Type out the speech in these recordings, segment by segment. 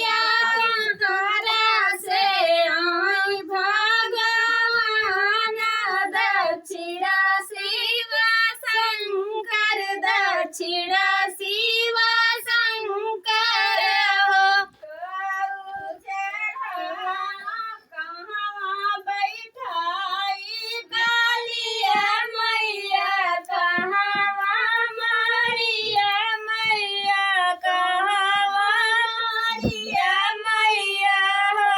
सखिया कहारा से आई भगवान दक्षिण शिव शंकर दक्षिण शिव शंकर हो कहाँ बैठाई कालिया मैया कहाँ मारिया मैया कहाँ मारिया मैया हो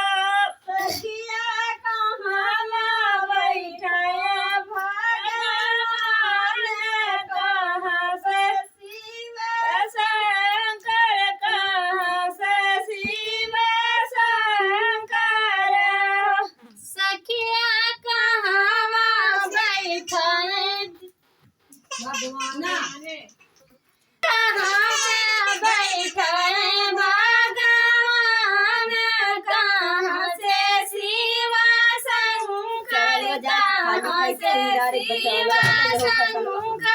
सखिया कहाँ बैठाया भगवान कहाँ से शिव शंकर कहाँ से शिव शंकर सखिया कहाँ बैठाए भगवान कहाँ बैठाए भगवान कहाँ से शिव शंकर कहाँ से शिव शंकर